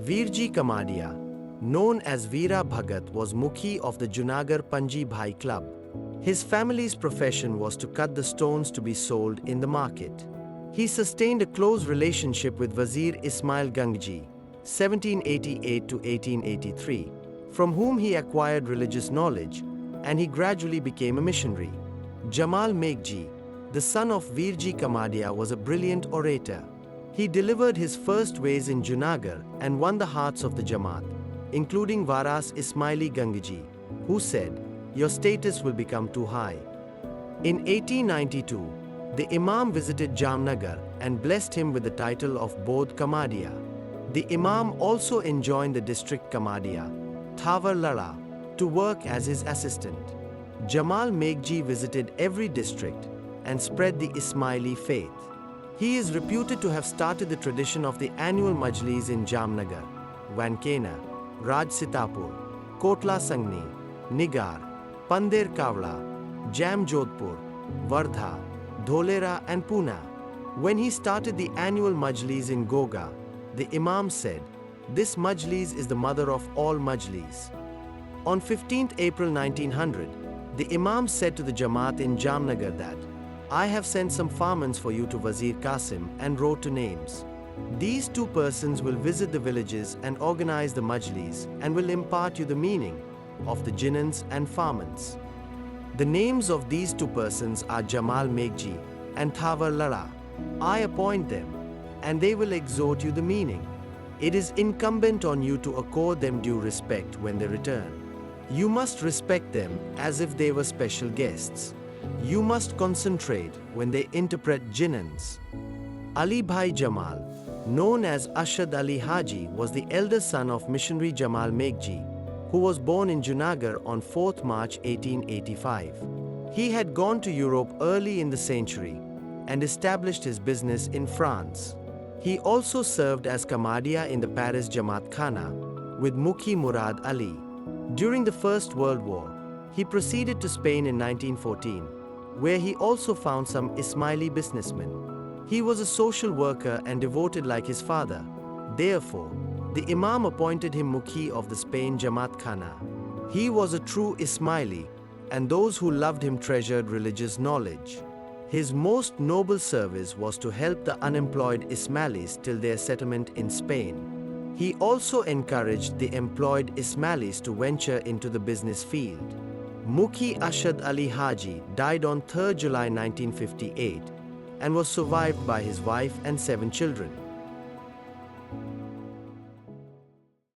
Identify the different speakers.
Speaker 1: Virji Kamadia, known as Vira Bhagat, was Mukhi of the Junagadh Panjibhai Club. His family's profession was to cut the stones to be sold in the market. He sustained a close relationship with Wazir Ismail Gangji, 1788 to 1883, from whom he acquired religious knowledge, and he gradually became a missionary. Jamal Megji, the son of Virji Kamadia, was a brilliant orator. He delivered his first ways in Junagadh and won the hearts of the Jamaat, including Wazir Ismail Gangji, who said, "Your status will become too high." In 1892, the Imam visited Jamnagar and blessed him with the title of Bodh Kamadia. The Imam also enjoined the district Kamadia, Thawar Lada, to work as his assistant. Jamal Megji visited every district and spread the Ismaili faith. He is reputed to have started the tradition of the annual majalis in Jamnagar, Vankena, Raj Sitapur, Kotla Sangni, Nigar, Pandir Kavla, Jam Jodhpur, Wardha, Dholera and Pune. When he started the annual majlis in Goga, the Imam said, "This majlis is the mother of all majlis." On 15th April 1900, the Imam said to the Jamaat in Jamnagar that, "I have sent some farmans for you to Wazir Qasim and wrote to names. These two persons will visit the villages and organize the majlis and will impart you the meaning of the jinans and farmans. The names of these two persons are Jamal Megji and Thawar Lada. I appoint them, and they will exhort you the meaning. It is incumbent on you to accord them due respect when they return. You must respect them as if they were special guests. You must concentrate when they interpret jinans." Ali Bhai Jamal, known as Ashad Ali Haji, was the elder son of Missionary Jamal Megji, who was born in Junagadh on 4th March 1885. He had gone to Europe early in the century and established his business in France. He also served as Kamadia in the Paris Jamatkhana with Mukhi Ali. During the First World War, he proceeded to Spain in 1914, where he also found some Ismaili businessmen. He was a social worker and devoted like his father. Therefore, the Imam appointed him Mukhi of the Spain Jamatkhana. He was a true Ismaili, and those who loved him treasured religious knowledge. His most noble service was to help the unemployed Ismailis till their settlement in Spain. He also encouraged the employed Ismailis to venture into the business field. Mukhi Ashad Ali Haji died on 3rd July 1958 and was survived by his wife and 7 children.